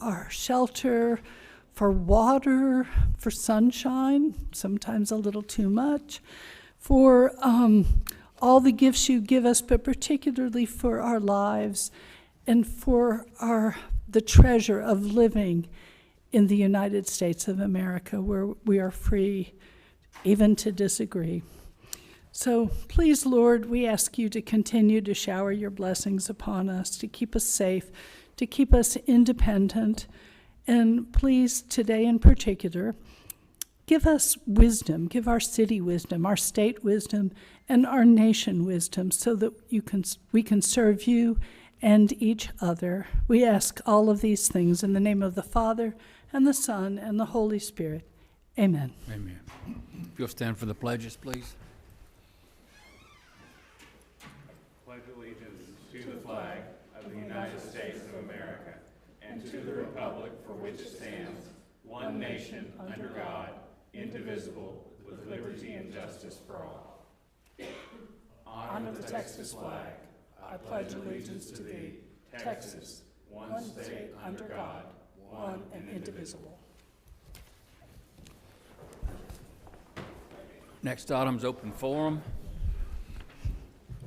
our shelter, for water, for sunshine, sometimes a little too much, for all the gifts you give us, but particularly for our lives and for the treasure of living in the United States of America, where we are free even to disagree. So please, Lord, we ask you to continue to shower your blessings upon us, to keep us safe, to keep us independent, and please, today in particular, give us wisdom, give our city wisdom, our state wisdom, and our nation wisdom, so that we can serve you and each other. We ask all of these things in the name of the Father, and the Son, and the Holy Spirit. Amen. Amen. If you'll stand for the pledges, please. Pledge allegiance to the flag of the United States of America and to the republic for which it stands, one nation, under God, indivisible, with liberty and justice for all. Honor the Texas flag. I pledge allegiance to thee, Texas, one state under God, one and indivisible. Next item's open forum.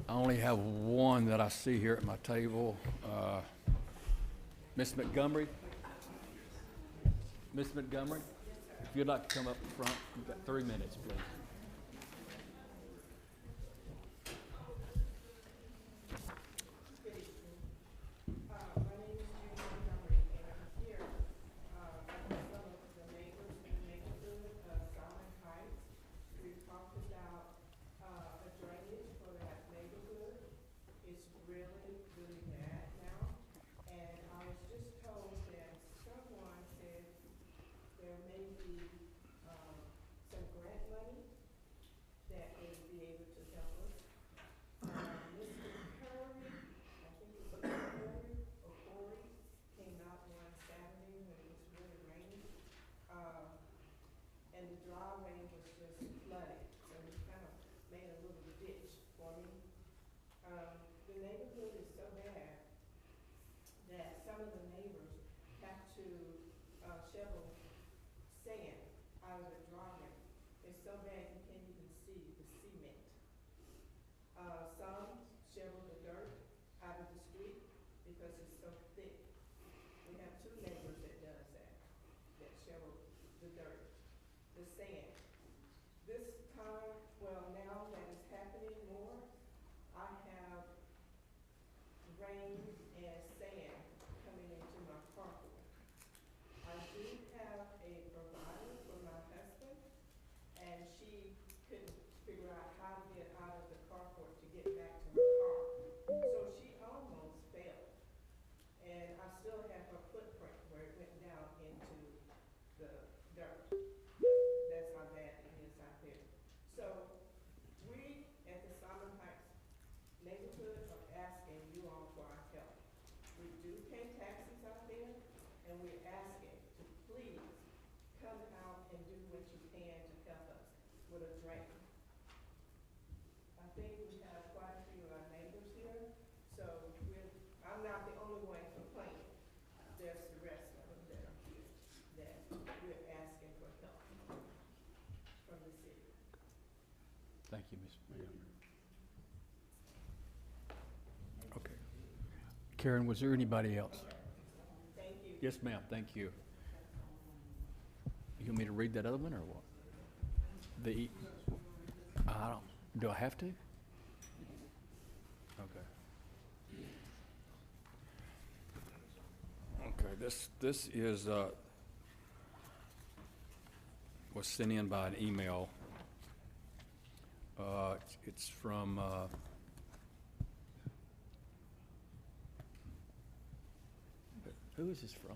I only have one that I see here at my table. Ms. Montgomery? Ms. Montgomery, if you'd like to come up front, you've got 3 minutes, please. Thank you, Ms. Montgomery. Okay. Karen, was there anybody else? Thank you. Yes, ma'am, thank you. You want me to read that other one, or what? Do I have to? Okay. Okay, this is, was sent in by an email. It's from, who is this from?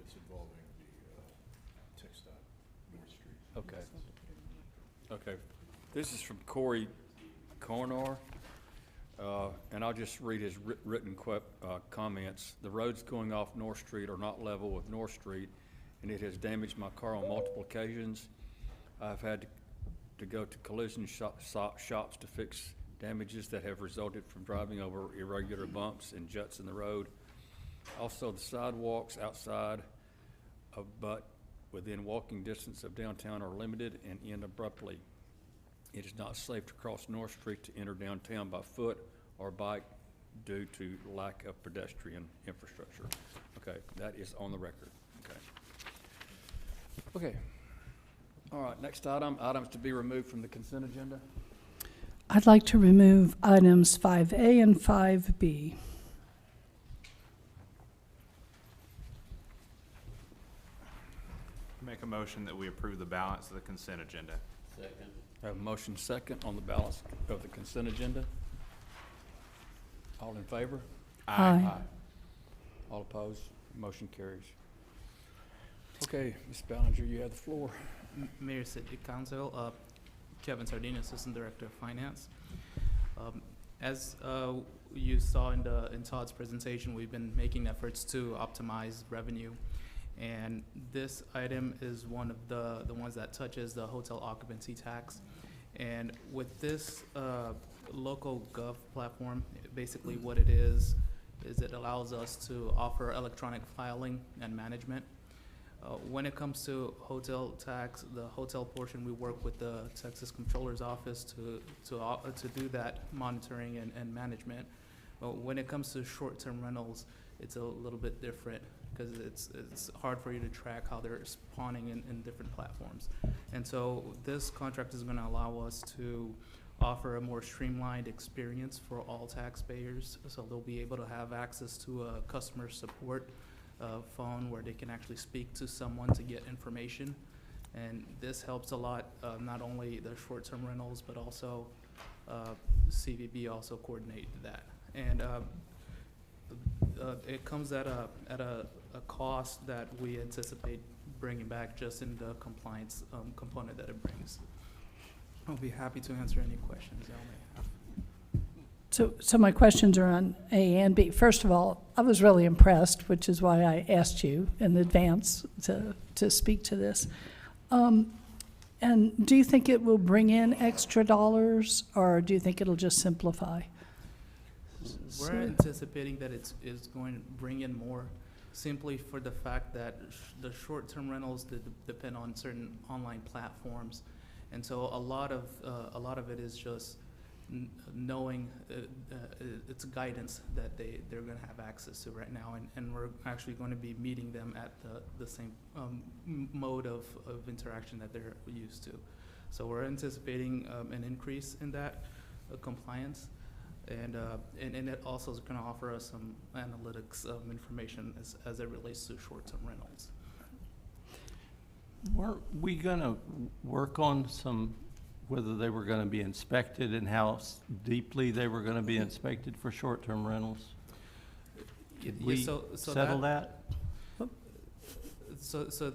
It's involving the TxDOT North Street. Okay. Okay. This is from Corey Cornor. And I'll just read his written comments. The roads going off North Street are not level with North Street, and it has damaged my car on multiple occasions. I've had to go to collision shops to fix damages that have resulted from driving over irregular bumps and juts in the road. Also, the sidewalks outside of but within walking distance of downtown are limited and end abruptly. It is not safe to cross North Street to enter downtown by foot or bike due to lack of pedestrian infrastructure. Okay, that is on the record. Okay. All right, next item, items to be removed from the consent agenda. I'd like to remove items 5A and 5B. Make a motion that we approve the balance of the consent agenda. I have a motion second on the balance of the consent agenda. All in favor? Aye. All opposed? Motion carries. Okay, Ms. Ballinger, you have the floor. Mayor, City Council, Kevin Sardina, Assistant Director of Finance. As you saw in Todd's presentation, we've been making efforts to optimize revenue. And this item is one of the ones that touches the hotel occupancy tax. And with this local gov platform, basically what it is it allows us to offer electronic filing and management. When it comes to hotel tax, the hotel portion, we work with the Texas Comptroller's Office to do that monitoring and management. But when it comes to short-term rentals, it's a little bit different because it's hard for you to track how they're spawning in different platforms. And so this contract is going to allow us to offer a more streamlined experience for all taxpayers. So they'll be able to have access to a customer support phone where they can actually speak to someone to get information. And this helps a lot, not only the short-term rentals, but also CVB also coordinate that. And it comes at a cost that we anticipate bringing back just in the compliance component that it brings. I'll be happy to answer any questions y'all may have. So my questions are on A and B. First of all, I was really impressed, which is why I asked you in advance to speak to this. And do you think it will bring in extra dollars, or do you think it'll just simplify? We're anticipating that it's going to bring in more, simply for the fact that the short-term rentals depend on certain online platforms, and so a lot of it is just knowing it's guidance that they're going to have access to right now, and we're actually going to be meeting them at the same mode of interaction that they're used to. So we're anticipating an increase in that compliance. And it also is going to offer us some analytics information as it relates to short-term rentals. Weren't we going to work on whether they were going to be inspected and how deeply they were going to be inspected for short-term rentals? Did we settle that? So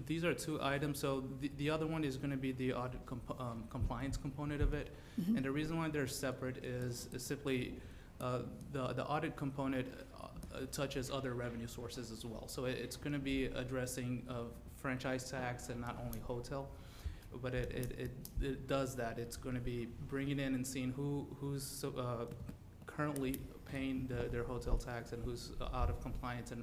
these are two items. So the other one is going to be the audit compliance component of it. Mm-hmm. And the reason why they're separate is simply the audit component touches other revenue sources as well. So it's going to be addressing franchise tax and not only hotel, but it does that. It's going to be bringing in and seeing who's currently paying their hotel tax and who's out of compliance.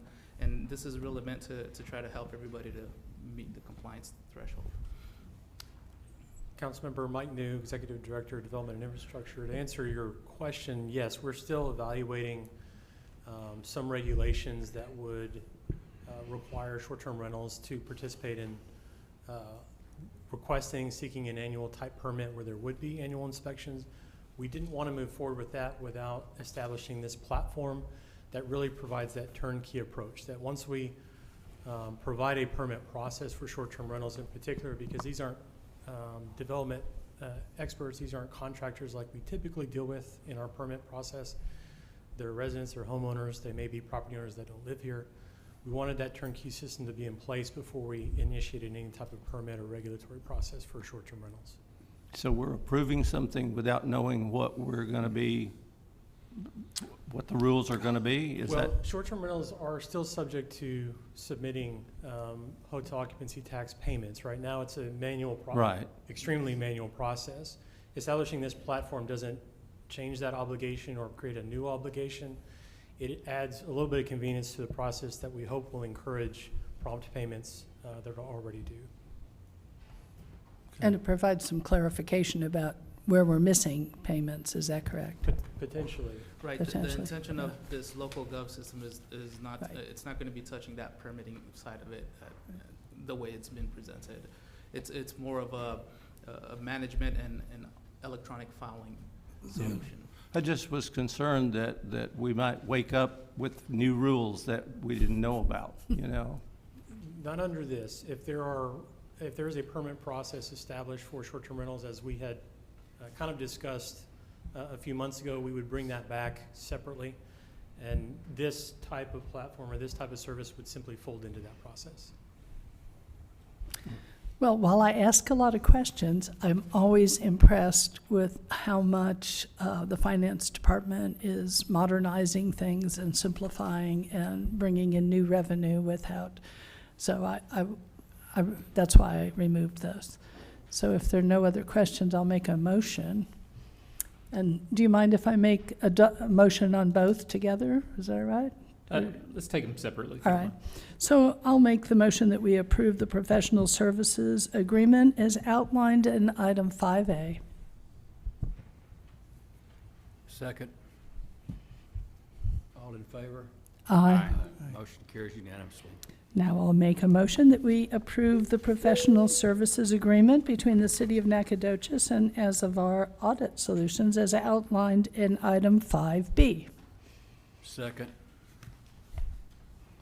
And this is really meant to try to help everybody to meet the compliance threshold. Councilmember Mike New, Executive Director of Development and Infrastructure. To answer your question, yes, we're still evaluating some regulations that would require short-term rentals to participate in seeking an annual type permit where there would be annual inspections. We didn't want to move forward with that without establishing this platform that really provides that turnkey approach, that once we provide a permit process for short-term rentals in particular, because these aren't development experts, these aren't contractors like we typically deal with in our permit process. They're residents, they're homeowners, they may be property owners that don't live here. We wanted that turnkey system to be in place before we initiated any type of permit or regulatory process for short-term rentals. So we're approving something without knowing what we're going to be what the rules are gonna be? Is that, Well, short-term rentals are still subject to submitting hotel occupancy tax payments. Right now, it's a manual right, extremely manual process. Establishing this platform doesn't change that obligation or create a new obligation. It adds a little bit of convenience to the process that we hope will encourage prompt payments that are already due. And it provides some clarification about where we're missing payments, is that correct? Potentially. Right, the Potentially, intention of yeah. this local gov system is not, Right. it's not gonna be touching that permitting side of it, the way it's been presented. It's more of a management and electronic filing solution. I just was concerned that we might wake up with new rules that we didn't know about, you know? Not under this. If there is a permanent process established for short-term rentals, as we had kind of discussed a few months ago, we would bring that back separately. And this type of platform or this type of service would simply fold into that process. Well, while I ask a lot of questions, I'm always impressed with how much the finance department is modernizing things and simplifying and bringing in new revenue without, so I that's why I removed those. So if there are no other questions, I'll make a motion. And do you mind if I make a motion on both together? Is that all right? Let's take them separately. All right. So I'll make the motion that we approve the professional services agreement as outlined in item 5A. Second. All in favor? Aye. Motion carries unanimously. Now I'll make a motion that we approve the professional services agreement between the City of Nacogdoches and Azavar Audit Solutions as outlined in item 5B. Second.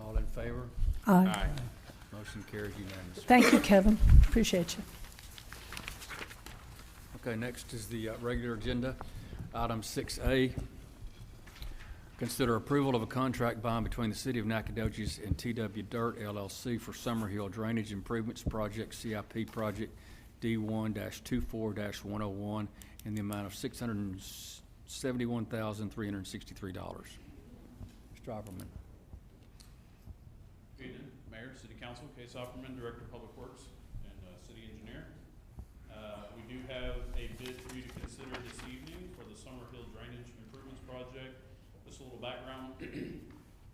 All in favor? Aye. Motion carries unanimously. Thank you, Kevin. Appreciate you. Okay, next is the regular agenda. Item 6A, consider approval of a contract bond between the City of Nacogdoches and TW Dirt LLC for Summerhill Drainage Improvements Project, CIP Project D1-24-101 in the amount of $671,363. Mr. Opperman. Good evening, Mayor, City Council, Case Opperman, Director of Public Works, and City Engineer. We do have a bid for you to consider this evening for the Summerhill Drainage Improvements Project. Just a little background.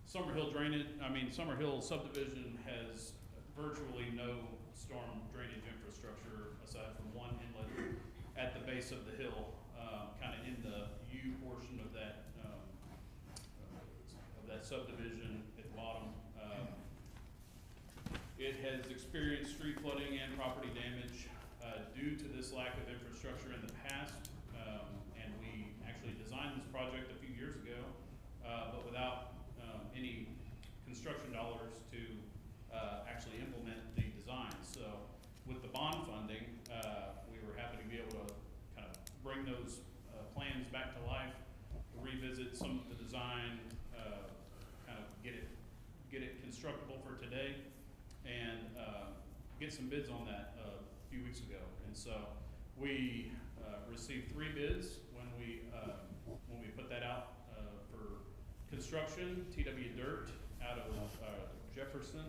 Summerhill subdivision has virtually no storm drainage infrastructure aside from one inlet at the base of the hill, kind of in the U portion of that subdivision at the bottom. It has experienced street flooding and property damage due to this lack of infrastructure in the past. And we actually designed this project a few years ago, but without any construction dollars to actually implement the design. So with the bond funding, we were happy to be able to kind of bring those plans back to life, revisit some of the design, kind of get it constructible for today, and get some bids on that a few weeks ago. And so we received 3 bids when we put that out for construction. TW Dirt out of Jefferson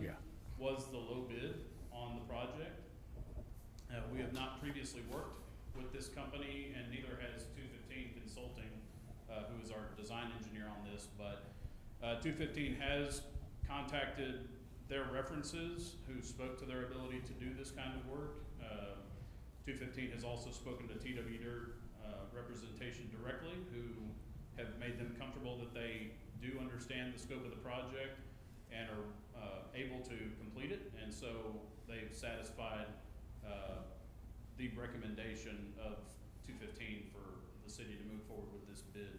was the low bid on the project. We have not previously worked with this company, and neither has 215 Consulting, who is our design engineer on this, but 215 has contacted their references who spoke to their ability to do this kind of work. 215 has also spoken to TW Dirt representation directly, who have made them comfortable that they do understand the scope of the project and are able to complete it. And so they've satisfied the recommendation of 215 for the city to move forward with this bid.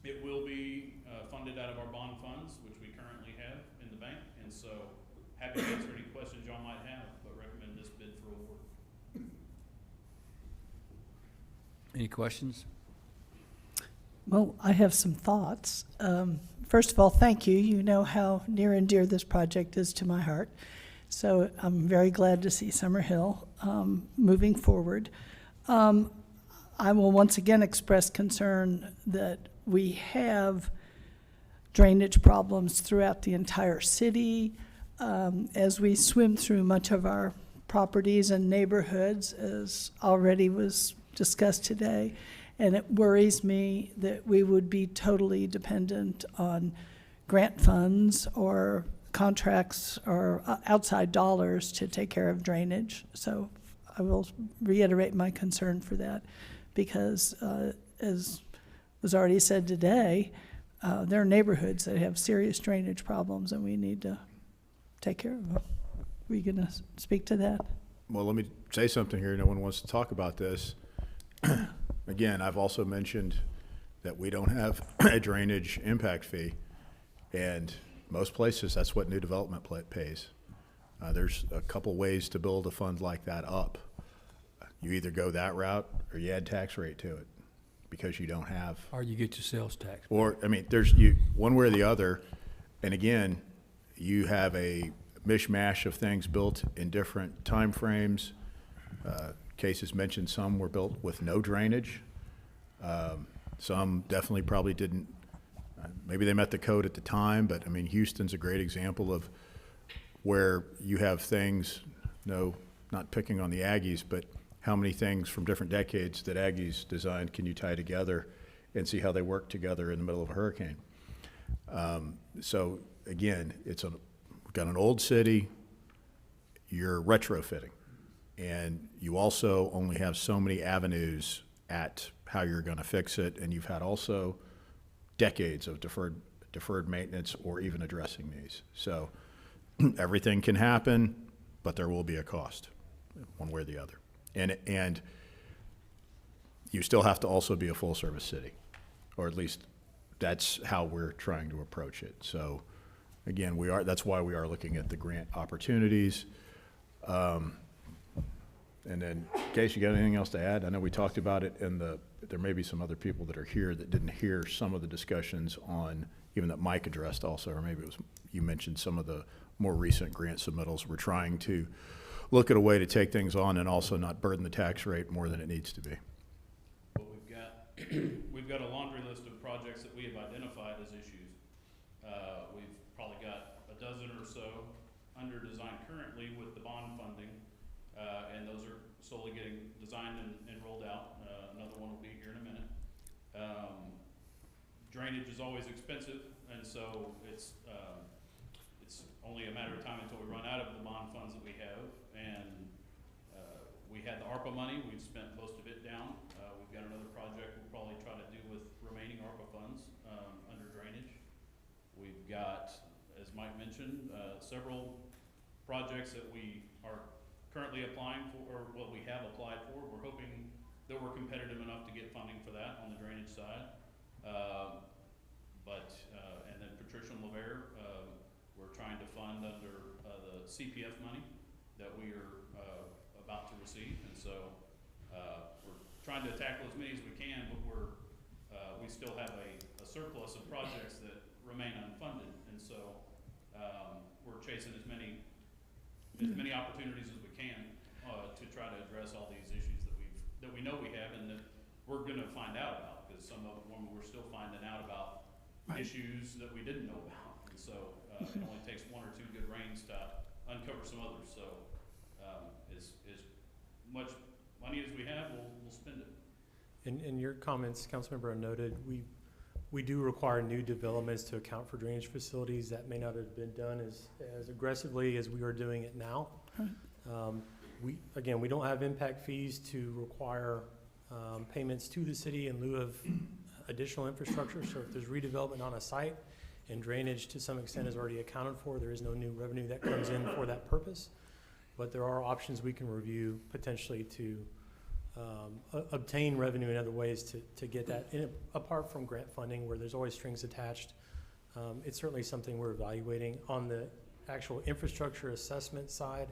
It will be funded out of our bond funds, which we currently have in the bank, and so happy to answer any questions y'all might have, but recommend this bid for award. Any questions? Well, I have some thoughts. First of all, thank you. You know how near and dear this project is to my heart. So I'm very glad to see Summerhill moving forward. I will once again express concern that we have drainage problems throughout the entire city. As we swim through much of our properties and neighborhoods, as already was discussed today, and it worries me that we would be totally dependent on grant funds or contracts or outside dollars to take care of drainage. So I will reiterate my concern for that, because as was already said today, there are neighborhoods that have serious drainage problems and we need to take care of them. Were you going to speak to that? Well, let me say something here. No one wants to talk about this. Again, I've also mentioned that we don't have a drainage impact fee, and most places, that's what new development pays. There's a couple ways to build a fund like that up. You either go that route or you add tax rate to it, because you don't have. Or you get your sales tax. Or, I mean, one way or the other. And again, you have a mishmash of things built in different timeframes. Cases mentioned some were built with no drainage. Some definitely probably didn't. Maybe they met the code at the time, but I mean, Houston's a great example of where you have things, no, not picking on the Aggies, but how many things from different decades that Aggies designed can you tie together and see how they work together in the middle of a hurricane? So again, we've got an old city, you're retrofitting, and you also only have so many avenues at how you're going to fix it, and you've had also decades of deferred maintenance or even addressing these. So everything can happen, but there will be a cost, one way or the other. And you still have to also be a full-service city, or at least that's how we're trying to approach it. So again, that's why we are looking at the grant opportunities. And then, Case, you got anything else to add? I know we talked about it there may be some other people that are here that didn't hear some of the discussions on, even that Mike addressed also, or maybe it was, you mentioned some of the more recent grant submittals. We're trying to look at a way to take things on and also not burden the tax rate more than it needs to be. Well, we've got a laundry list of projects that we have identified as issues. We've probably got a dozen or so under design currently with the bond funding, and those are slowly getting designed and rolled out. Another one will be here in a minute. Drainage is always expensive, and so it's only a matter of time until we run out of the bond funds that we have. And we had the ARPA money. We've spent most of it down. We've got another project we'll probably try to do with remaining ARPA funds under drainage. We've got, as Mike mentioned, several projects that we are currently applying for, or what we have applied for. We're hoping that we're competitive enough to get funding for that on the drainage side. And then Patricia and LeVere, we're trying to fund under the CPF money that we are about to receive. And so we're trying to tackle as many as we can, but we still have a surplus of projects that remain unfunded. And so we're chasing as many opportunities as we can to try to address all these issues that we know we have and that we're going to find out about, because some of them we're still finding out about issues that we didn't know about. And so it only takes one or two good rains to uncover some others. So as much money as we have, we'll spend it. In your comments, Councilmember noted, we do require new developments to account for drainage facilities. That may not have been done as aggressively as we are doing it now. We don't have impact fees to require payments to the city in lieu of additional infrastructure. So if there's redevelopment on a site and drainage to some extent is already accounted for, there is no new revenue that comes in for that purpose. But there are options we can review potentially to obtain revenue in other ways to get that apart from grant funding, where there's always strings attached. It's certainly something we're evaluating. On the actual infrastructure assessment side,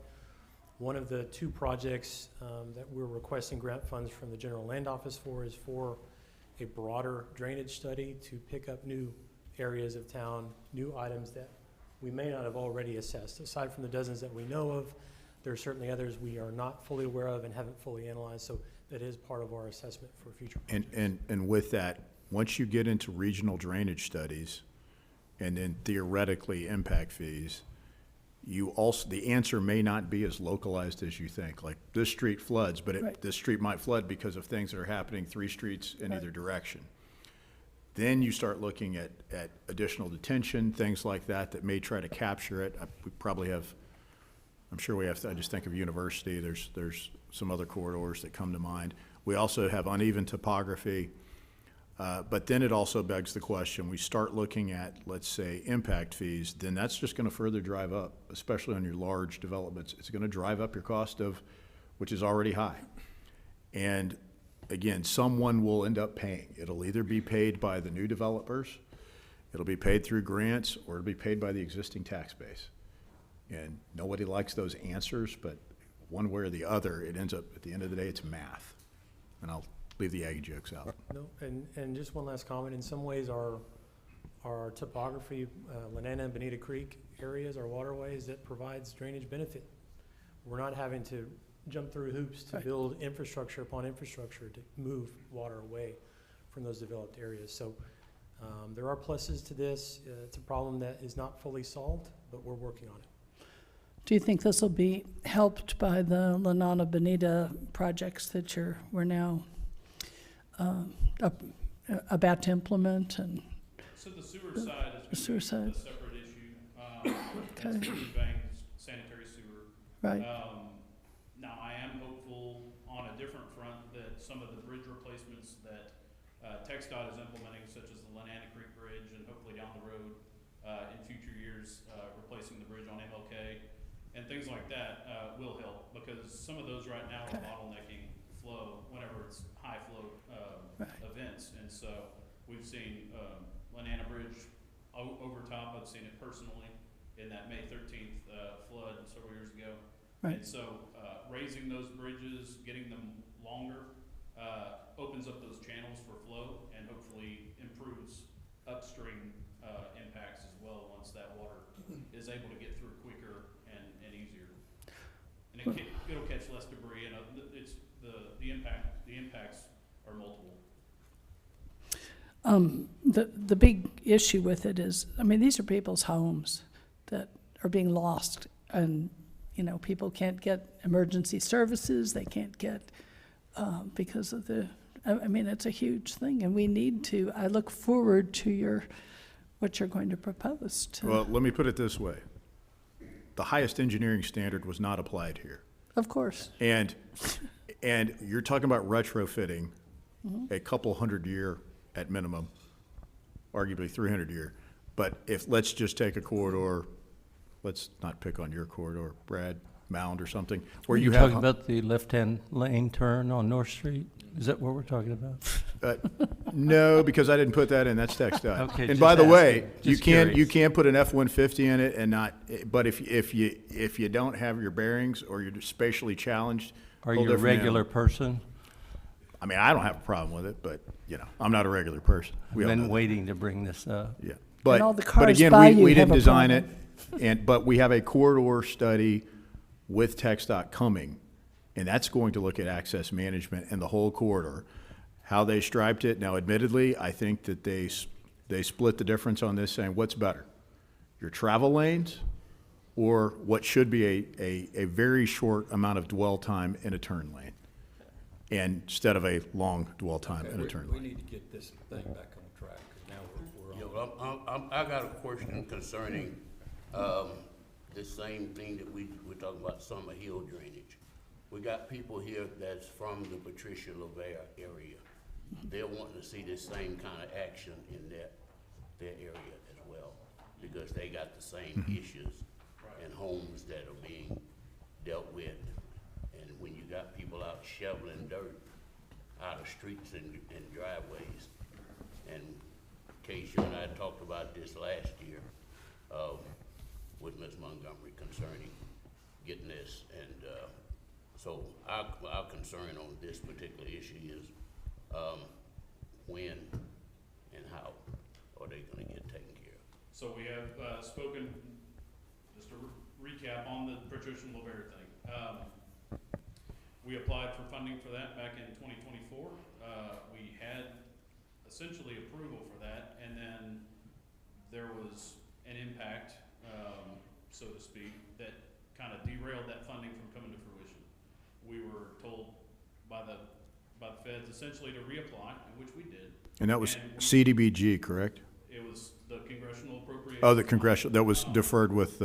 one of the two projects that we're requesting grant funds from the General Land Office for is for a broader drainage study to pick up new areas of town, new items that we may not have already assessed. Aside from the dozens that we know of, there are certainly others we are not fully aware of and haven't fully analyzed. So that is part of our assessment for future And, projects. and with that, once you get into regional drainage studies and then theoretically impact fees, you also, the answer may not be as localized as you think. Like, this street floods, but Right. this street might flood because of things that are happening 3 streets in either direction. Then you start looking at additional detention, things like that, that may try to capture it. We probably have, I'm sure we have, I just think of University, there's some other corridors that come to mind. We also have uneven topography, but then it also begs the question, we start looking at, let's say, impact fees, then that's just gonna further drive up, especially on your large developments. It's gonna drive up your cost of, which is already high. And again, someone will end up paying. It'll either be paid by the new developers, it'll be paid through grants, or it'll be paid by the existing tax base. And nobody likes those answers, but one way or the other, it ends up, at the end of the day, it's math. And I'll leave the Aggie jokes out. No, and just one last comment, in some ways, our topography, Lanana and Bonita Creek areas, our waterways, that provides drainage benefit. We're not having to jump through hoops to Right. build infrastructure upon infrastructure to move water away from those developed areas. So there are pluses to this. It's a problem that is not fully solved, but we're working on it. Do you think this will be helped by the Lanana Bonita projects that we're now about to implement? And So the sewer side The sewer is gonna be side. a separate issue. That's Okay. Food Bank's sanitary sewer. right, Now, I am hopeful on a different front that some of the bridge replacements that TxDOT is implementing, such as the Lanana Creek Bridge, and hopefully down the road in future years, replacing the bridge on MLK, and things like that will help, because some of those right now are Okay. bottlenecking flow whenever it's high flow Right. events. And so we've seen Lanana Bridge over top. I've seen it personally in that May 13th flood several years ago. Right. And so raising those bridges, getting them longer, opens up those channels for flow and hopefully improves upstream impacts as well once that water is able to get through quicker and easier. And it'll catch less debris, and it's the impacts are multiple. The big issue with it is, I mean, these are people's homes that are being lost, and, you know, people can't get emergency services, they can't get, because of I mean, it's a huge thing, and we need to, I look forward to what you're going to propose to. Well, let me put it this way. The highest engineering standard was not applied here. Of course, And you're talking about retrofitting a couple hundred year at minimum, arguably 300 year. But let's just take a corridor, let's not pick on your corridor, Brad, Mound or something, where you have. talking about the left-hand lane turn on North Street? Is that what we're talking about? No, because I didn't put that in, that's TxDOT. Okay, And just by the way, asking. you Just can't curious. put an F-150 in it and not, but if you don't have your bearings or you're spatially challenged. Are whole you a different regular animal. person? I mean, I don't have a problem with it, but, you know, I'm not a regular person. We I've all know been that. waiting to bring this up. Yeah. But, all the but cars again, by we you didn't have a design it, problem. but we have a corridor study with TxDOT coming, and that's going to look at access management and the whole corridor, how they striped it. Now admittedly, I think that they split the difference on this, saying what's better? Your travel lanes or what should be a very short amount of dwell time in a turn lane? And instead of a long dwell time in a turn We lane. need to get this thing back on track, 'cause now we're Yeah, on. well, I got a question concerning, the same thing that we're talking about Summer Hill drainage. We got people here that's from the Patricia LeVere area. They're wanting to see this same kind of action in their area as well, because they got the same issues and homes that are being dealt with. And when you got people out shoveling dirt out of streets and driveways, and Case, you and I talked about this last year, with Ms. Montgomery concerning getting this, and, so our concern on this particular issue is, when and how are they gonna get taken care of? So we have spoken, just to recap on the Patricia LeVere thing. We applied for funding for that back in 2024. We had essentially approval for that, and then there was an impact, so to speak, that kind of derailed that funding from coming to fruition. We were told by the feds essentially to reapply, which we did. And that was And we- CDBG, correct? It was the congressional appropriation. Oh, the congressional, that was Um, deferred with,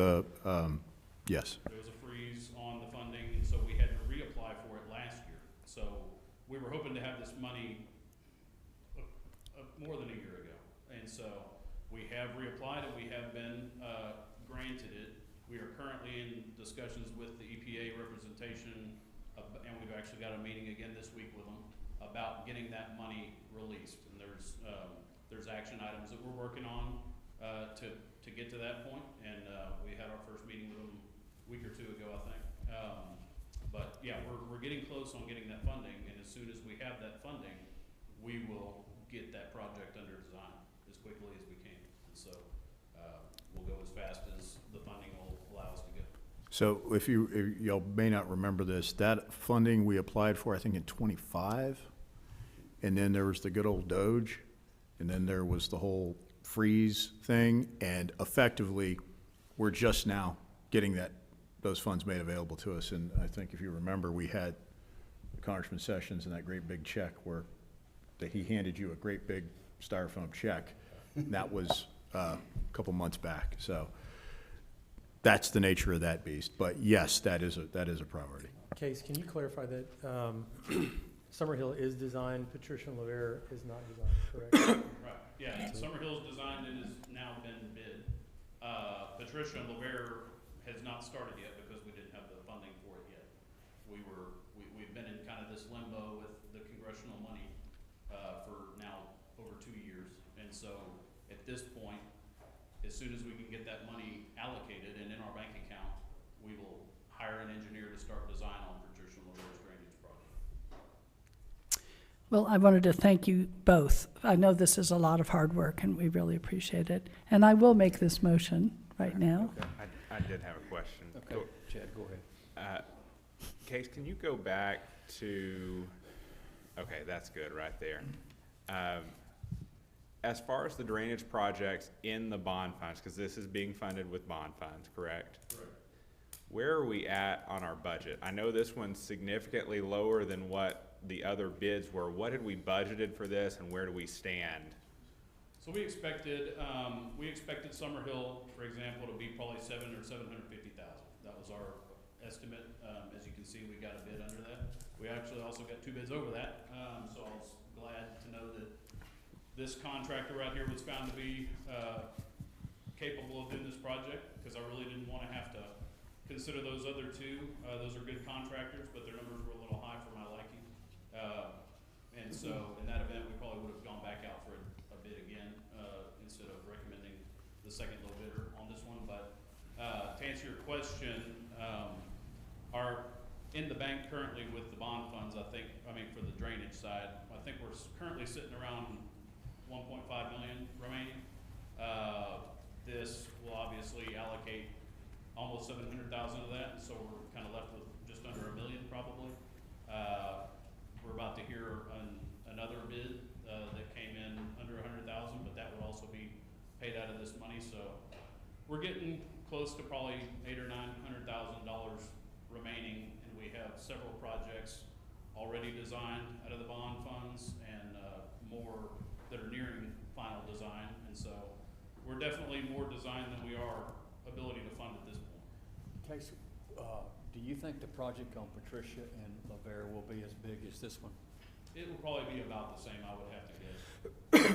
yes. There was a freeze on the funding, and so we had to reapply for it last year. So we were hoping to have this money more than a year ago. And so we have reapplied and we have been granted it. We are currently in discussions with the EPA representation, and we've actually got a meeting again this week with them about getting that money released. And there's action items that we're working on to get to that point. And we had our first meeting with them a week or two ago, I think. But yeah, we're getting close on getting that funding, and as soon as we have that funding, we will get that project under design as quickly as we can. And so we'll go as fast as the funding will allow us to go. So if y'all may not remember this, that funding we applied for, I think in '25, and then there was the good old Doge, and then there was the whole freeze thing, and effectively, we're just now getting those funds made available to us. And I think if you remember, we had Congressman Sessions and that great big check that he handed you a great big styrofoam check. And that was a couple months back. So that's the nature of that beast. But yes, that is a priority. Case, can you clarify that Summerhill is designed, Patricia LaVere is not designed, correct? Right, yeah, Summerhill's designed and has now been bid. Patricia LaVere has not started yet because we didn't have the funding for it yet. We've been in kind of this limbo with the congressional money for now over 2 years. And so at this point, as soon as we can get that money allocated and in our bank account, we will hire an engineer to start design on Patricia LaVere's drainage project. Well, I wanted to thank you both. I know this is a lot of hard work, and we really appreciate it. And I will make this motion right now. I did have a question. Okay, Chad, go ahead. Case, can you go back to, okay, that's good right there. As far as the drainage projects in the bond funds, because this is being funded with bond funds, correct? Correct. Where are we at on our budget? I know this one's significantly lower than what the other bids were. What had we budgeted for this, and where do we stand? So we expected Summerhill, for example, to be probably $700,000 or $750,000. That was our estimate. As you can see, we got a bid under that. We actually also got 2 bids over that. So I was glad to know that this contractor right here was found to be capable of doing this project, because I really didn't want to have to consider those other 2. Those are good contractors, but their numbers were a little high for my liking. And so in that event, we probably would have gone back out for a bid again, instead of recommending the second low bidder on this one. But to answer your question, our in the bank currently with the bond funds, for the drainage side, I think we're currently sitting around 1.5 million remaining. This will obviously allocate almost 700,000 of that, and so we're kind of left with just under $1 million probably. We're about to hear another bid that came in under 100,000, but that would also be paid out of this money. So we're getting close to probably $800,000 or $900,000 remaining, and we have several projects already designed out of the bond funds, and more that are nearing final design. And so we're definitely more designed than we are ability to fund at this point. Case, do you think the project on Patricia and LaVere will be as big as this one? It will probably be about the same, I would have to guess. Okay.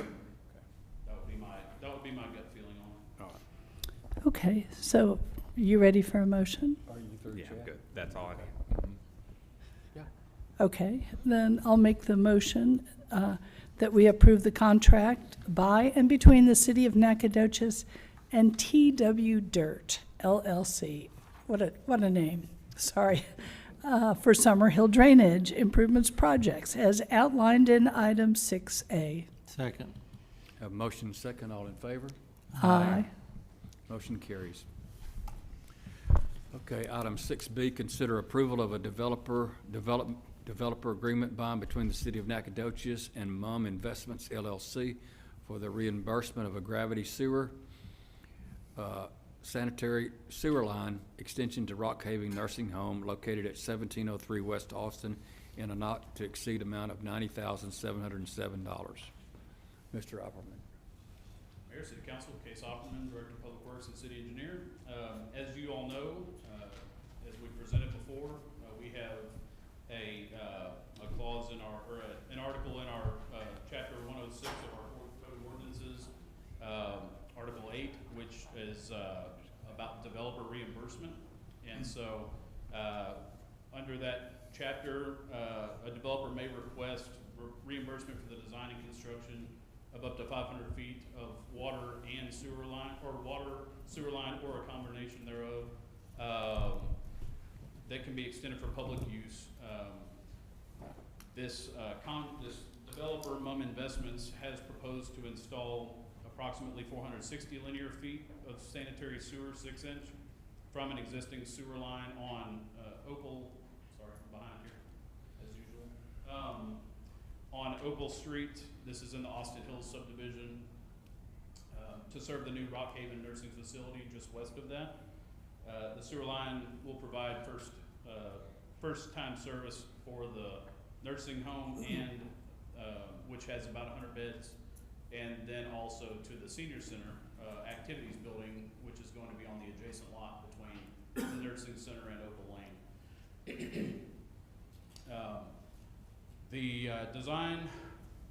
That would be my gut feeling on it. All right. Okay, so you ready for a motion? Are you through, Yeah, Chad? good. That's all I need. Yeah. Okay, then I'll make the motion that we approve the contract by and between the City of Nacogdoches and TW Dirt LLC. What a name, sorry. For Summerhill Drainage Improvements Projects as outlined in item 6A. Second. Have a motion second, all in favor? Aye. Motion carries. Okay, item 6B, consider approval of a developer agreement by and between the City of Nacogdoches and MUM Investments LLC for the reimbursement of a gravity sewer, sanitary sewer line extension to Rock Haven Nursing Home located at 1703 West Austin in a not to exceed amount of $90,707. Mr. Opperman. Mayor, City Council, Case Opperman, Director of Public Works and City Engineer. As you all know, as we presented before, we have a clause in our, or an article in our chapter 106 of our code of ordinances, Article 8, which is about developer reimbursement. And so, under that chapter, a developer may request reimbursement for the design and construction of up to 500 feet of water and sewer line, or water, sewer line, or a combination thereof, that can be extended for public use. This developer, MUM Investments, has proposed to install approximately 460 linear feet of sanitary sewer 6-inch from an existing sewer line on Opal, sorry, behind here, as usual. On Opal Street, this is in the Austin Hills subdivision, to serve the new Rock Haven Nursing Facility just west of that. The sewer line will provide first-time service for the nursing home and which has about 100 beds, and then also to the senior center activities building, which is going to be on the adjacent lot between the nursing center and Opal Lane. The design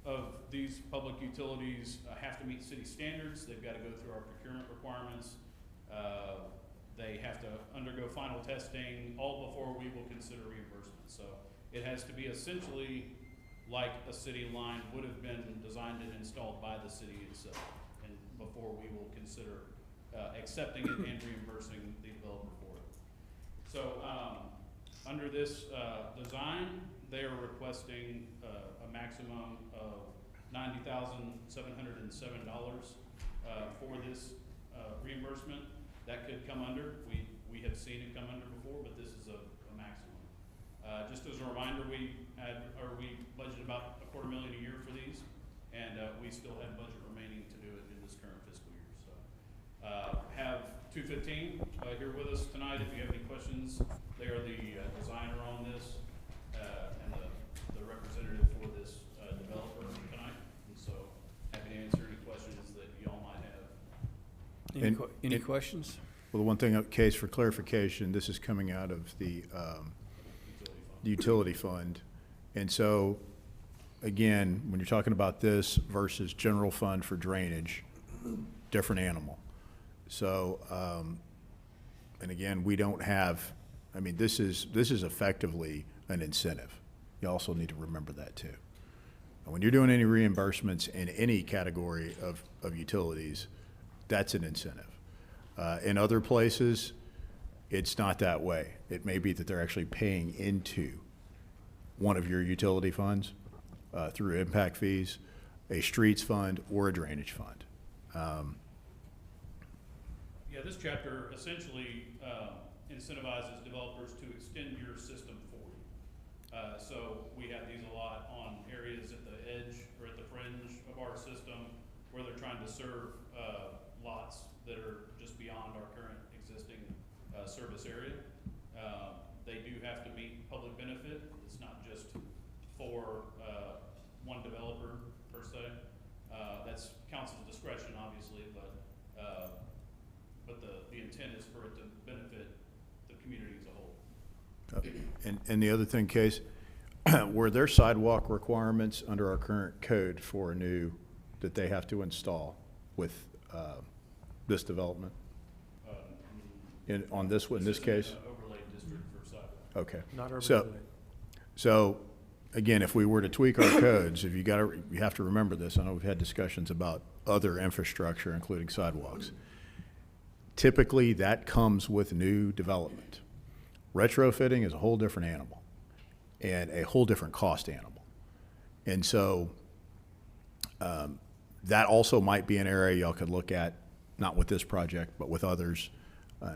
of these public utilities have to meet city standards. They've got to go through our procurement requirements. They have to undergo final testing, all before we will consider reimbursement. So it has to be essentially like a city line would have been designed and installed by the city itself, and before we will consider accepting it and reimbursing the developer for it. So under this design, they are requesting a maximum of $90,707 for this reimbursement. That could come under. We have seen it come under before, but this is a maximum. Just as a reminder, we budgeted about $250,000 a year for these, and we still have budget remaining to do it in this current fiscal year. So have 215 here with us tonight. If you have any questions, they are the designer on this and the representative for this developer tonight. And so happy to answer any questions that y'all might have. Any questions? Well, the one thing, Case, for clarification, this is coming out of the utility fund. And so, again, when you're talking about this versus general fund for drainage, different animal. So, and again, we don't have, I mean, this is effectively an incentive. You also need to remember that too. When you're doing any reimbursements in any category of utilities, that's an incentive. In other places, it's not that way. It may be that they're actually paying into one of your utility funds through impact fees, a streets fund, or a drainage fund. Yeah, this chapter essentially incentivizes developers to extend your system forward. So we have these a lot on areas at the edge or at the fringe of our system where they're trying to serve lots that are just beyond our current existing service area. They do have to meet public benefit. It's not just for one developer per se. That's council's discretion, obviously, but the intent is for it to benefit the community as a whole. And the other thing, Case, were there sidewalk requirements under our current code for a new, that they have to install with this development? On this one, in this case? Overlay district for sidewalk. Okay. Not urban So, overlay. so, again, if we were to tweak our codes, if you have to remember this, I know we've had discussions about other infrastructure, including sidewalks. Typically, that comes with new development. Retrofitting is a whole different animal and a whole different cost animal. And so that also might be an area y'all could look at, not with this project, but with others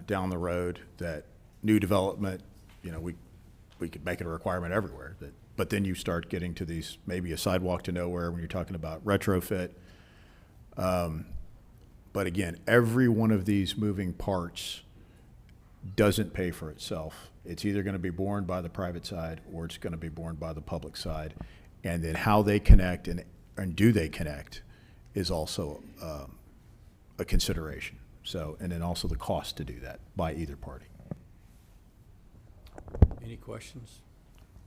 down the road that new development, we could make it a requirement everywhere. But then you start getting to these, maybe a sidewalk to nowhere when you're talking about retrofit. But again, every one of these moving parts doesn't pay for itself. It's either going to be borne by the private side or it's going to be borne by the public side. And then how they connect and do they connect is also a consideration. So, and then also the cost to do that by either party. Any questions?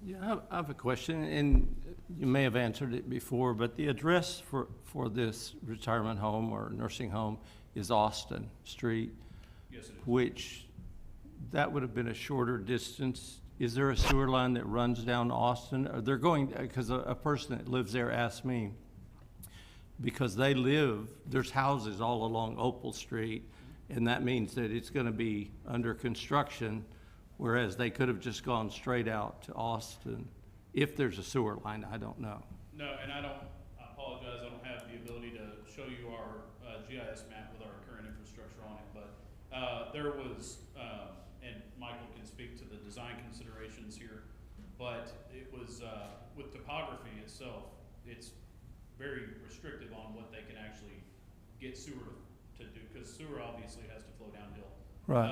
Yeah, I have a question, and you may have answered it before, but the address for this retirement home or nursing home is Austin Street, Yes, it is. which, that would have been a shorter distance. Is there a sewer line that runs down Austin? Or they're going, because a person that lives there asked me, because there's houses all along Opal Street, and that means that it's gonna be under construction, whereas they could have just gone straight out to Austin. If there's a sewer line, I don't know. No, and I apologize, I don't have the ability to show you our GIS map with our current infrastructure on it, but there was, and Michael can speak to the design considerations here, but it was, with topography itself, it's very restrictive on what they can actually get sewer to do, because sewer obviously has to flow downhill. Right.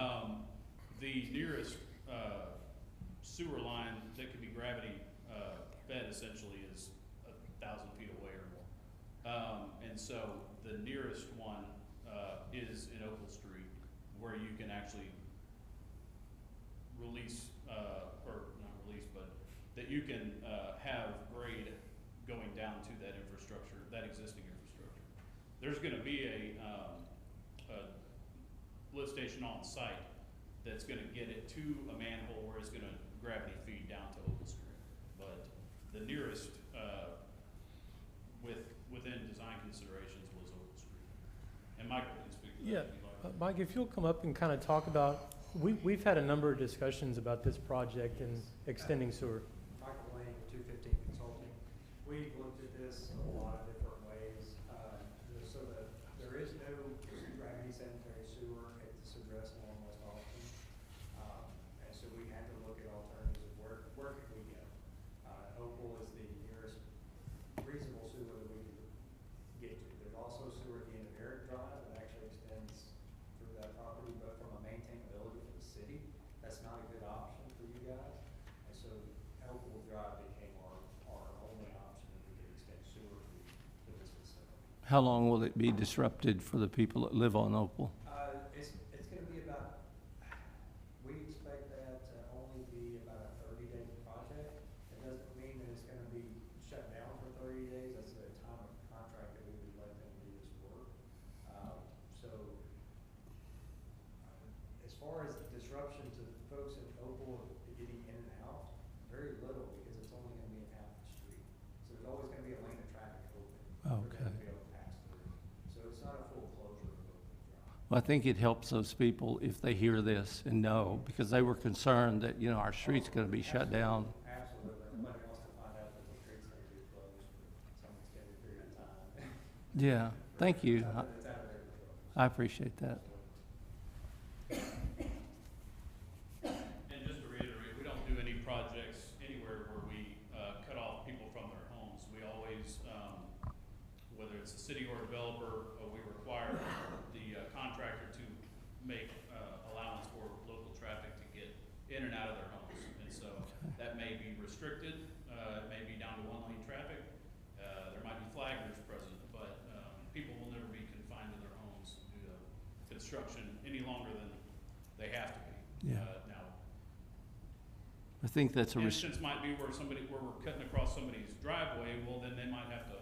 The nearest sewer line that could be gravity fed essentially is 1,000 feet away or more. And so the nearest one is in Opal Street, where you can actually release, or not release, but that you can have grade going down to that infrastructure, that existing infrastructure. There's gonna be a lift station on site that's gonna get it to a manhole where it's gonna gravity feed down to Opal Street. But the nearest, within design considerations was Opal Street. And Michael can speak to that. Yeah, if you'd like. Mike, if you'll come up and kind of talk about, we've had a number of discussions about this project and extending sewer. Michael Lane, 215 Consulting. We've looked at this a lot of different ways. So that there is no gravity sanitary sewer at this address along West Austin. And so we had to look at alternatives of where could we go. Opal is the nearest reasonable sewer that we can get to. There's also sewer at the end of Eric Drive that actually extends through that property, but from a maintainability for the city, that's not a good option for you guys. And so Opal Drive became our only option if we could extend sewer to this facility. How long will it be disrupted for the people that live on Opal? It's gonna be about, we expect that to only be about a 30-day project. It doesn't mean that it's gonna be shut down for 30 days. That's the time of contract that we would let them do this work. So, as far as disruption to folks in Opal getting in and out, very little, because it's only gonna be in half the street. So there's always gonna be a lane of traffic open. for them to be able to pass through. So it's not a full closure of Opal Drive. Well, I think it helps those people if they hear this and know, because they were concerned that, our street's gonna be shut down. Absolutely. Nobody wants to find out that the street's gonna be closed for some extended period of time. Yeah, thank you. It's out of their control. I appreciate that. And just to reiterate, we don't do any projects anywhere where we cut off people from their homes. We always, whether it's a city or a developer, we require the contractor to make allowance for local traffic to get in and out of their homes. And so that may be restricted, it may be down to one-lane traffic. There might be flaggers present, but people will never be confined to their homes due to construction any longer than they have to be. Yeah. Now, I think that's a instance might be where we're cutting across somebody's driveway, well, then they might have to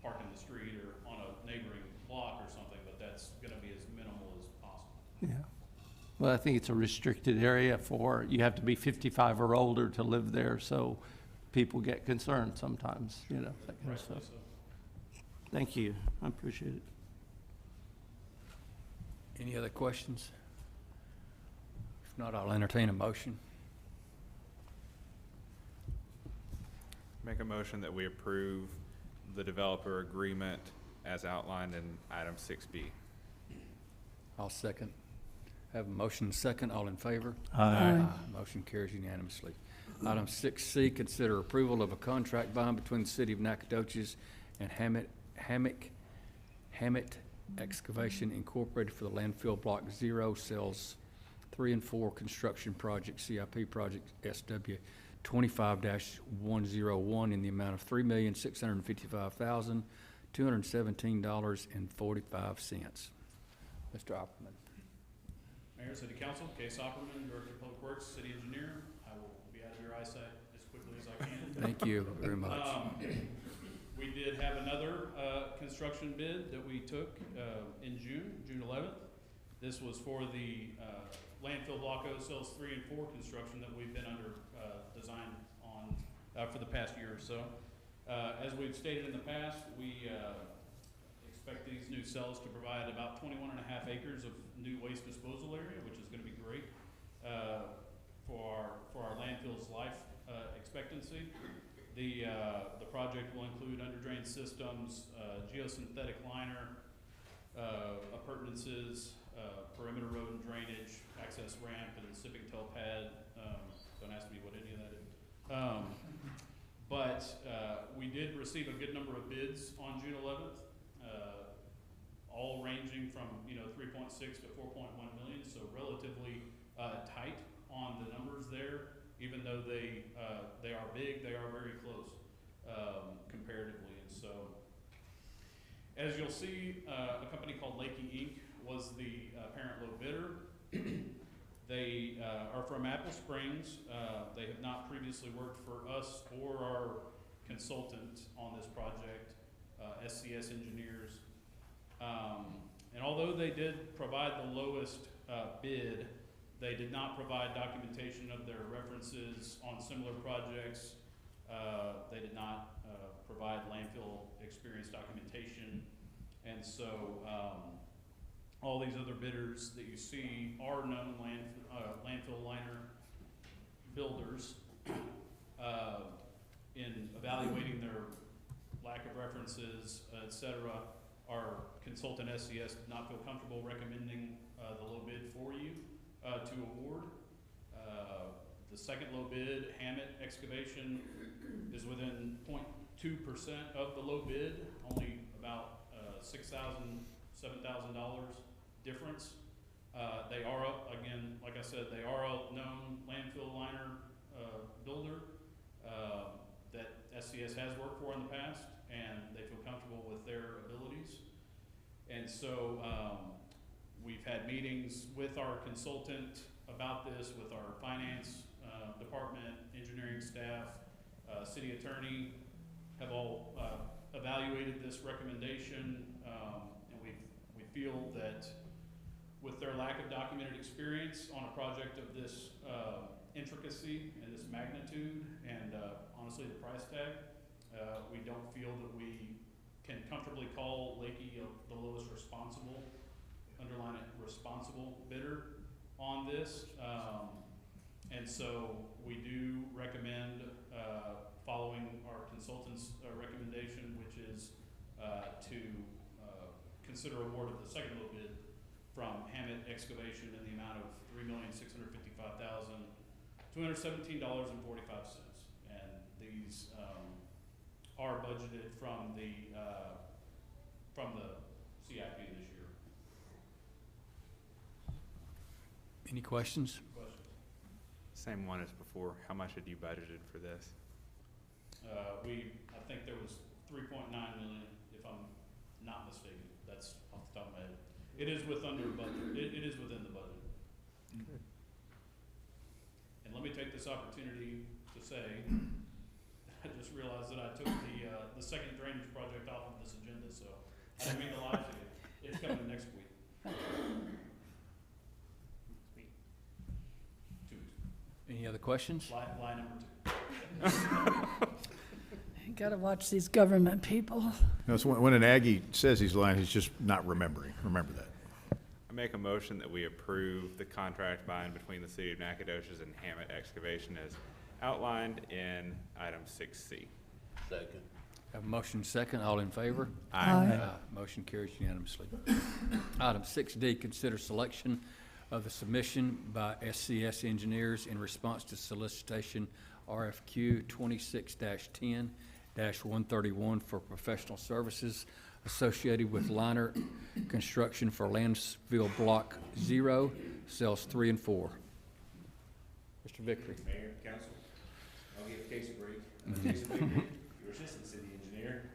park in the street or on a neighboring block or something, but that's gonna be as minimal as possible. Yeah. Well, I think it's a restricted area you have to be 55 or older to live there, so people get concerned sometimes, that kind of Rightfully stuff. so. Thank you. I appreciate it. Any other questions? If not, I'll entertain a motion. Make a motion that we approve the developer agreement as outlined in item 6B. I'll second. Have a motion second, all in favor? Aye. Motion carries unanimously. Item 6C, consider approval of a contract bond between the City of Nacogdoches and Hammett Excavation Incorporated for the landfill Block 0, cells 3 and 4 construction project, CIP project SW 25-101 in the amount of $3,655,217.45. Mr. Opperman. Mayor, City Council, Case Opperman, Director of Public Works, City Engineer. I will be out of your eyesight as quickly as I can. Thank you very much. We did have another construction bid that we took in June 11th. This was for the landfill block O cells 3 and 4 construction that we've been under design on for the past year or so. As we've stated in the past, we expect these new cells to provide about 21.5 acres of new waste disposal area, which is going to be great for our landfill's life expectancy. The project will include under-drain systems, geosynthetic liner, appurtenances, perimeter road and drainage, access ramp, and sipping toe pad. Don't ask me what any of that is. But we did receive a good number of bids on June 11th, all ranging from 3.6 to 4.1 million, so relatively tight on the numbers there. Even though they are big, they are very close comparatively. And so, as you'll see, a company called Lakey Inc. was the apparent low bidder. They are from Apple Springs. They have not previously worked for us or our consultant on this project, SCS Engineers. And although they did provide the lowest bid, they did not provide documentation of their references on similar projects. They did not provide landfill experience documentation. And so all these other bidders that you see are known landfill liner builders. In evaluating their lack of references, et cetera, our consultant SCS did not feel comfortable recommending the low bid for you to award. The second low bid, Hammett Excavation, is within 0.2% of the low bid, only about $6,000, $7,000 difference. They are, again, like I said, they are a known landfill liner builder that SCS has worked for in the past, and they feel comfortable with their abilities. And so we've had meetings with our consultant about this, with our finance department, engineering staff, city attorney, have all evaluated this recommendation, and we feel that with their lack of documented experience on a project of this intricacy and this magnitude, and honestly the price tag, we don't feel that we can comfortably call Lakey the lowest responsible, underline it, responsible bidder on this. And so we do recommend following our consultant's recommendation, which is to consider award of the second low bid from Hammett Excavation in the amount of $3,655,217.45. And these are budgeted from the CIP this year. Any questions? Same one as before. How much had you budgeted for this? I think there was 3.9 million, if I'm not mistaken. That's off the top of my head. It is within the budget. It is within the budget. Good. And let me take this opportunity to say, I just realized that I took the second drainage project off of this agenda, so I didn't mean to lie to you. It's coming next week. 2 weeks. Any other questions? Lie number 2. You gotta watch these government people. No, so when an Aggie says he's lying, he's just not remembering. Remember that. I make a motion that we approve the contract bind between the City of Nacogdoches and Hammett Excavation as outlined in item 6C. Second. Have a motion second, all in favor? Aye. Motion carries unanimously. Item 6D, consider selection of the submission by SCS Engineers in response to solicitation RFQ 26-10-131 for professional services associated with liner construction for landfill block 0, cells 3 and 4. Mr. Vickery. Mayor, council, I'll give Casey a break. Casey Vickery, your assistant city engineer.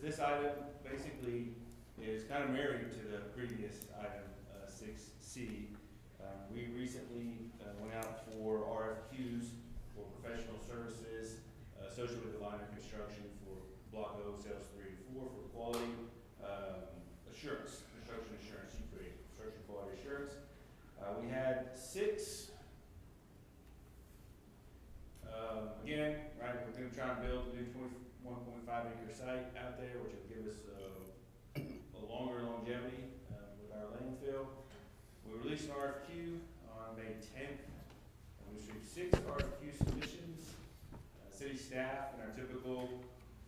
This item basically is kind of married to the previous item, 6C. We recently went out for RFQs for professional services associated with the liner construction for Block O, cells 3 and 4 for quality assurance, construction assurance, construction quality assurance. We had 6. Again, right, we're going to try and build a new 21.5 acre site out there, which will give us a longer longevity with our landfill. We released an RFQ on May 10th, and we received 6 RFQ submissions. City staff, in our typical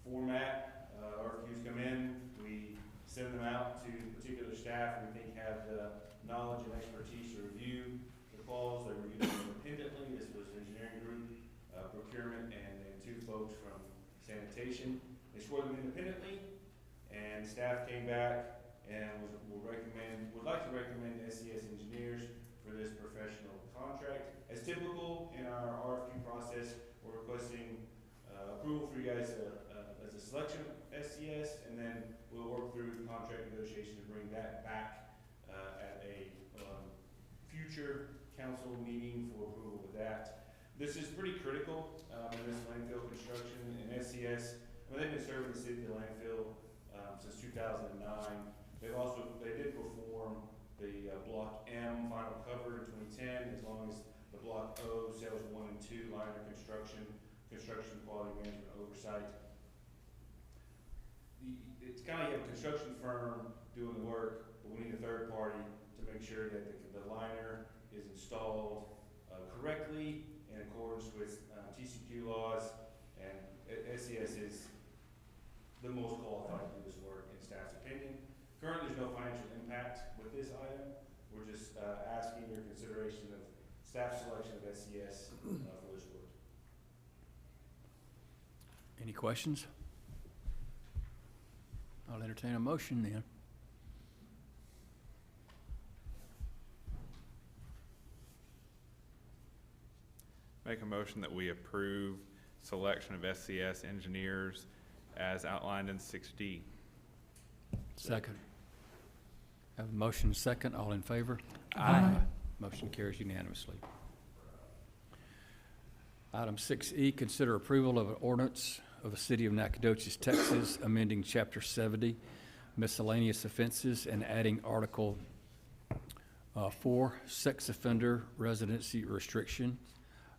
format, RFQs come in, we send them out to particular staff we think have the knowledge and expertise to review the clause. They review them independently. This was an engineering group, procurement, and then 2 folks from sanitation. They scored them independently, and staff came back and would like to recommend SCS Engineers for this professional contract. As typical in our RFQ process, we're requesting approval for you guys as a selection of SCS, and then we'll work through the contract negotiation to bring that back at a future council meeting for approval with that. This is pretty critical in this landfill construction, and SCS, they've been serving the city of the landfill since 2009. They did perform the Block M final cover in 2010, as long as the Block O, cells 1 and 2, liner construction quality management oversight. It's kind of, you have a construction firm doing the work, but we need a third party to make sure that the liner is installed correctly in accordance with TCQ laws, and SCS is the most qualified to do this work in staff's opinion. Currently, there's no financial impact with this item. We're just asking your consideration of staff selection of SCS for this work. Any questions? I'll entertain a motion then. Make a motion that we approve selection of SCS Engineers as outlined in 6D. Second. Have a motion second. All in favor? Aye. Motion carries unanimously. Item 6E, consider approval of an ordinance of the City of Nacogdoches, Texas, amending Chapter 70, miscellaneous offenses, and adding Article 4, sex offender residency restriction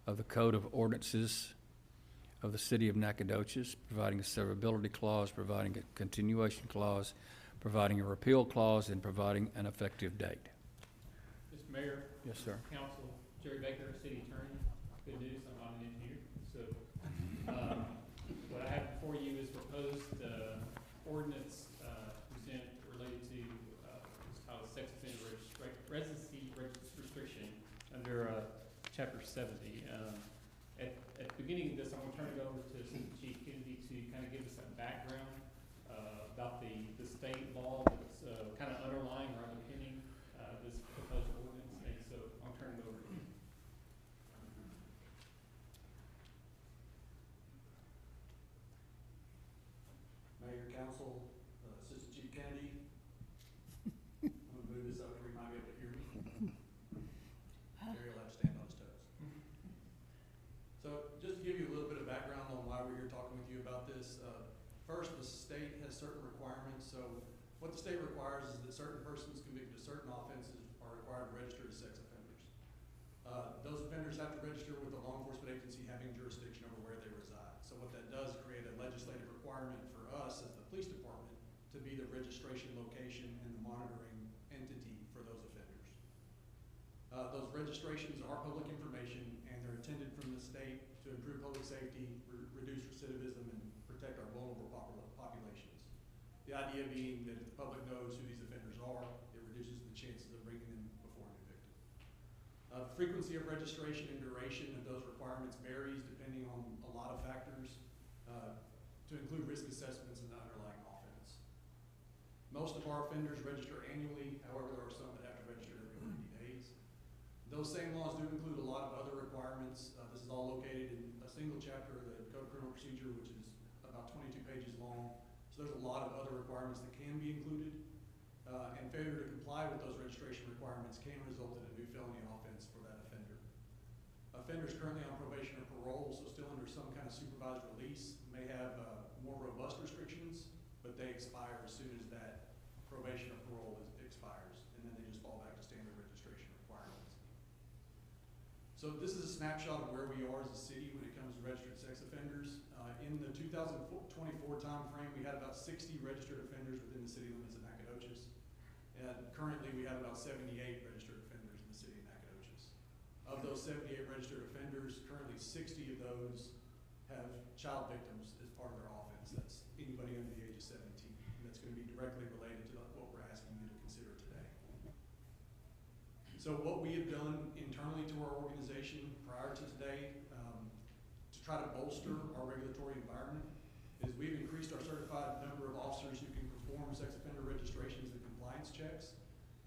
of the Code of Ordinances of the City of Nacogdoches, providing a severability clause, providing a continuation clause, providing a repeal clause, and providing an effective date. Mr. Mayor. Yes, sir. Council, Jerry Baker, City Attorney. Good news, I'm not an engineer. So what I have before you is proposed ordinance present related to what's called sex offender residency restriction under Chapter 70. At the beginning of this, I'm going to turn it over to Chief Kennedy to kind of give us some background about the state law that's kind of underlying or underpinning this proposed ordinance, and so I'll turn it over to you. Mayor, Council, Assistant Chief Kennedy. I'm going to move this up to remind me able to hear me. Jerry will have to stand on his toes. So just to give you a little bit of background on why we're here talking with you about this, first, the state has certain requirements. So what the state requires is that certain persons convicted of certain offenses are required to register as sex offenders. Those offenders have to register with a law enforcement agency having jurisdiction over where they reside. So what that does is create a legislative requirement for us as the police department to be the registration location and the monitoring entity for those offenders. Those registrations are public information, and they're intended from the state to improve public safety, reduce recidivism, and protect our vulnerable populations. The idea being that if the public knows who these offenders are, it reduces the chances of bringing them before a new victim. The frequency of registration and duration of those requirements varies depending on a lot of factors, to include risk assessments and the underlying offense. Most of our offenders register annually, however, there are some that have to register every 90 days. Those same laws do include a lot of other requirements. This is all located in a single chapter of the Code of Criminal Procedure, which is about 22 pages long. So there's a lot of other requirements that can be included. And failure to comply with those registration requirements can result in a new felony offense for that offender. Offenders currently on probation or parole, so still under some kind of supervised release, may have more robust restrictions, but they expire as soon as that probation or parole expires, and then they just fall back to standard registration requirements. So this is a snapshot of where we are as a city when it comes to registered sex offenders. In the 2024 timeframe, we had about 60 registered offenders within the city limits of Nacogdoches. And currently, we have about 78 registered offenders in the city of Nacogdoches. Of those 78 registered offenders, currently 60 of those have child victims as part of their offense. That's anybody under the age of 17. And that's going to be directly related to what we're asking you to consider today. So what we have done internally to our organization prior to today, to try to bolster our regulatory environment, is we've increased our certified number of officers who can perform sex offender registrations and compliance checks.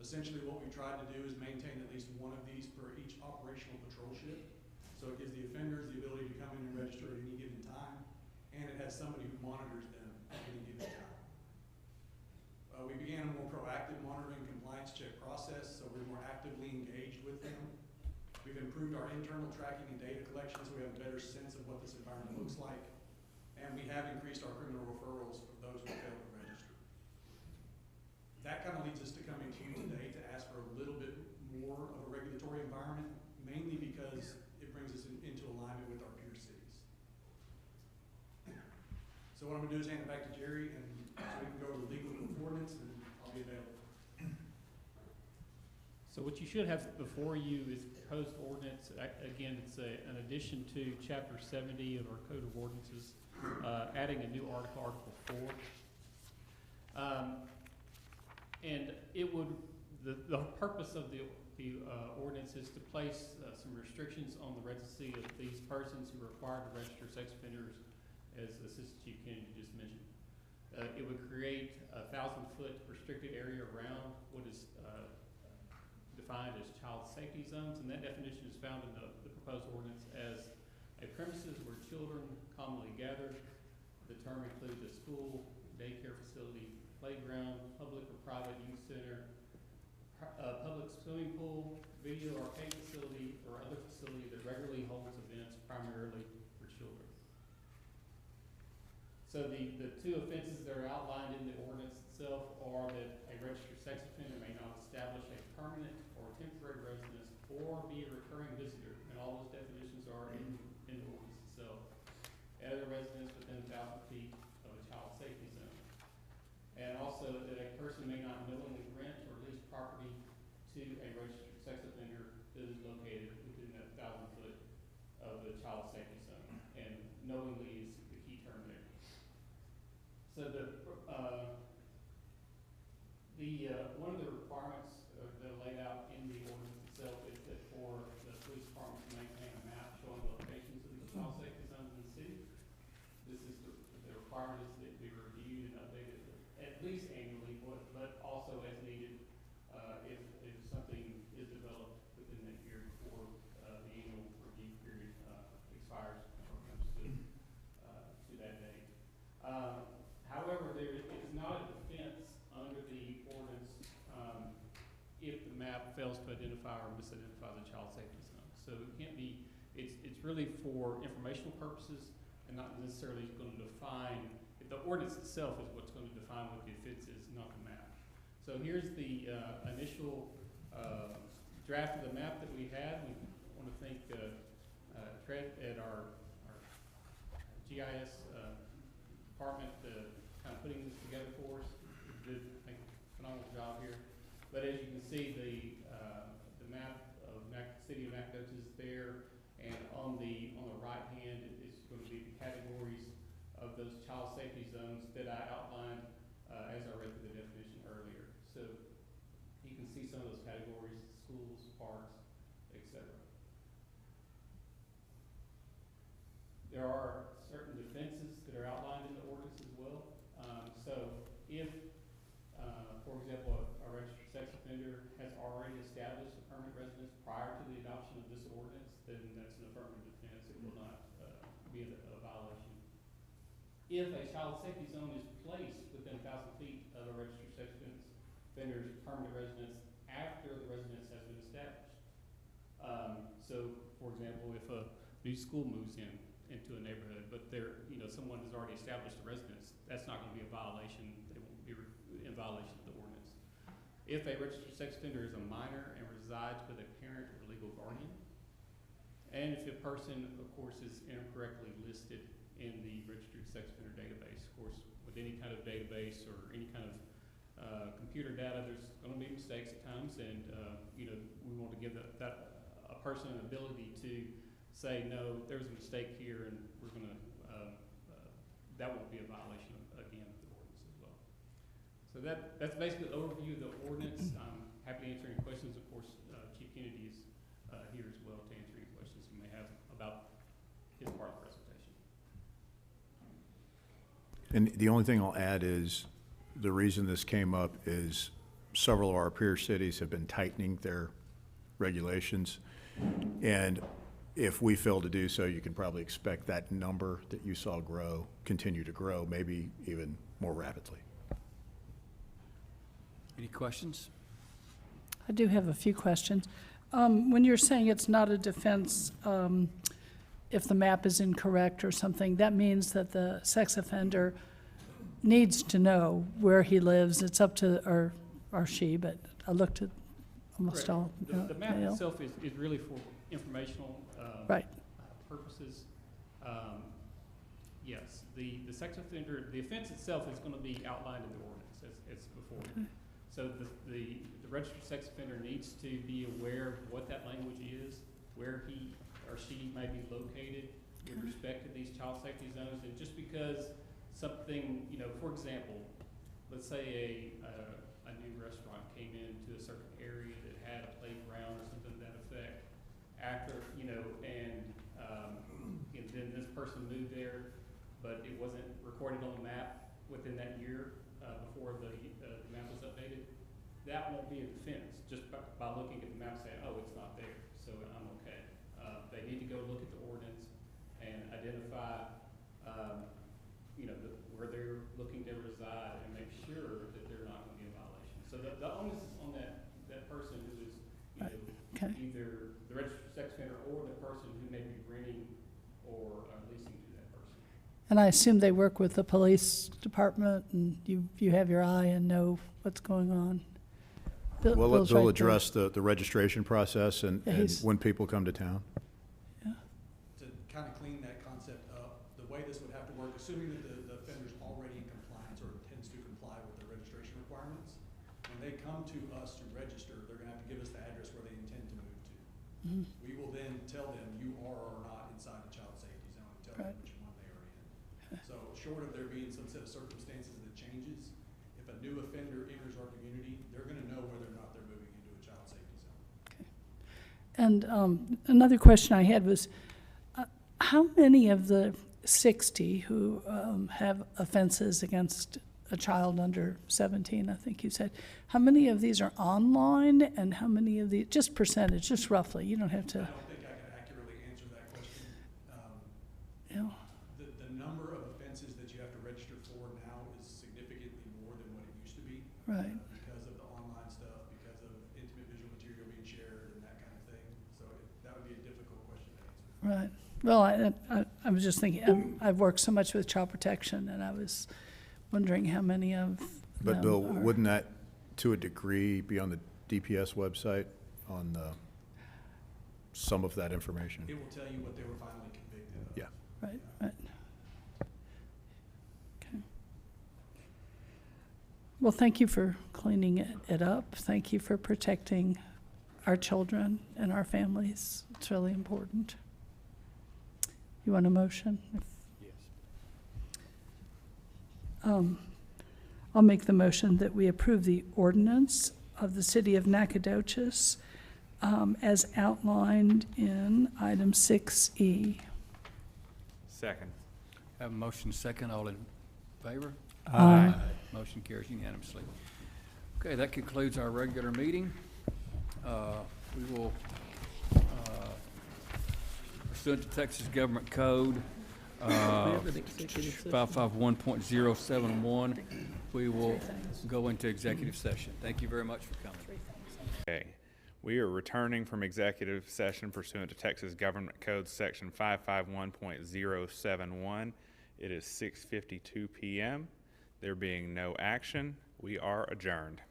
Essentially what we tried to do is maintain at least one of these per each operational patrol ship. So it gives the offenders the ability to come in and register at any given time, and it has somebody who monitors them at any given time. We began a more proactive monitoring compliance check process, so we're more actively engaged with them. We've improved our internal tracking and data collection, so we have a better sense of what this environment looks like. And we have increased our criminal referrals for those who fail to register. That kind of leads us to coming to you today to ask for a little bit more of a regulatory environment, mainly because it brings us into alignment with our peer cities. So what I'm going to do is hand it back to Jerry, and so we can go to the legal ordinance, and I'll be available. So what you should have before you is proposed ordinance. Again, it's an addition to Chapter 70 of our Code of Ordinances, adding a new article, Article 4. And it would, the purpose of the ordinance is to place some restrictions on the residency of these persons who are required to register sex offenders, as Assistant Chief Kennedy just mentioned. It would create a 1,000-foot restricted area around what is defined as child safety zones, and that definition is found in the proposed ordinance as a premises where children commonly gather. The term includes a school, daycare facility, playground, public or private youth center, public swimming pool, video arcade facility, or other facility that regularly holds events primarily for children. So the two offenses that are outlined in the ordinance itself are that a registered sex offender may not establish a permanent or temporary residence or be a recurring visitor, and all those definitions are in the ordinance itself, at a residence within 1,000 feet of a child safety zone. And also that a person may not knowingly rent or lease property to a registered sex offender that is located within that 1,000 foot of the child safety zone. And knowingly is the key term there. So one of the requirements that are laid out in the ordinance itself is that for the police department to maintain a map showing the locations of the child safety zones in the city. This is the requirement is that it be reviewed and updated at least annually, but also as needed if something is developed within that year before the annual review period expires or comes to that date. However, there is not a defense under the ordinance if the map fails to identify or misidentify the child safety zone. So it can't be, it's really for informational purposes and not necessarily going to define, the ordinance itself is what's going to define what the offense is, not the map. So here's the initial draft of the map that we had. We want to thank Tread at our GIS department kind of putting this together for us. Did, I think, a phenomenal job here. But as you can see, the map of City of Nacogdoches is there, and on the right hand is going to be the categories of those child safety zones that I outlined as I read through the definition earlier. So you can see some of those categories: schools, parks, etc. there are certain defenses that are outlined in the ordinance as well. So if, for example, a registered sex offender has already established a permanent residence prior to the adoption of this ordinance, then that's an affirmative defense. It will not be a violation. If a child safety zone is placed within 1,000 feet of a registered sex offender's permanent residence after the residence has been established. So, for example, if a new school moves into a neighborhood, but someone has already established a residence, that's not going to be a violation. They won't be in violation of the ordinance. If a registered sex offender is a minor and resides with a parent or legal guardian, and if a person, of course, is incorrectly listed in the registered sex offender database, of course, with any kind of database or any kind of computer data, there's going to be mistakes at times, and we want to give that a person an ability to say, no, there was a mistake here, and we're going to that won't be a violation again of the ordinance as well. So that's basically the overview of the ordinance. I'm happy to answer any questions. Of course, Chief Kennedy is here as well to answer any questions you may have about his part of the presentation. And the only thing I'll add is the reason this came up is several of our peer cities have been tightening their regulations. And if we fail to do so, you can probably expect that number that you saw continue to grow, maybe even more rapidly. Any questions? I do have a few questions. When you're saying it's not a defense, if the map is incorrect or something, that means that the sex offender needs to know where he lives. It's up to, or she, but I looked at almost all. The map male. itself is really for informational Right. purposes. Yes, the sex offender, the offense itself is going to be outlined in the ordinance as before. Okay. So the registered sex offender needs to be aware of what that language is, where he or she may be located with respect to these child safety zones. And just because something, for example, let's say a new restaurant came into a certain area that had a playground or something to that effect, after, and then this person moved there, but it wasn't recorded on the map within that year before the map was updated, that won't be a defense just by looking at the map saying, oh, it's not there, so I'm okay. They need to go look at the ordinance and identify, where they're looking to reside and make sure that they're not going to be in violation. So the onus is on that person who is, Okay. either the registered sex offender or the person who may be renting or leasing to that person. And I assume they work with the police department, and you have your eye and know what's going on. Well, Bill's they'll right address the registration process and he's- when people come to town. To kind of clean that concept up, the way this would have to work, assuming that the offender's already in compliance or intends to comply with the registration requirements, when they come to us to register, they're gonna have to give us the address where they intend to move to. We will then tell them you are or are not inside the child safety zone and tell them Right. which one they are in. So short of there being some set of circumstances that changes, if a new offender enters our community, they're gonna know whether or not they're moving into a child safety zone. And another question I had was, how many of the 60 who have offenses against a child under 17, I think you said, how many of these are online, and how many of these, just percentage, just roughly, you don't have I to, don't think I can accurately answer that question. you know, The number of offenses that you have to register for now is significantly more than what it used to be. right. Because of the online stuff, because of intimate visual material being shared and that kind of thing. So that would be a difficult question to answer. Right. Well, I was just thinking, I've worked so much with child protection, and I was wondering how many of But them Bill, are- wouldn't that, to a degree, be on the DPS website on some of that information? It will tell you what they were finally convicted of. Yeah. Right, right. Okay. Well, thank you for cleaning it up. Thank you for protecting our children and our families. It's really important. You want a motion? Yes. I'll make the motion that we approve the ordinance of the city of Nacogdoches as outlined in item 6E. Second. Have a motion second, all in favor? Aye. Motion carries unanimously. Okay, that concludes our regular meeting. We will, pursuant to Texas Government Code, 551.071, we will go into executive session. Thank you very much for coming. Okay. We are returning from executive session pursuant to Texas Government Code Section 551.071. It is 6:52 p.m. There being no action, we are adjourned.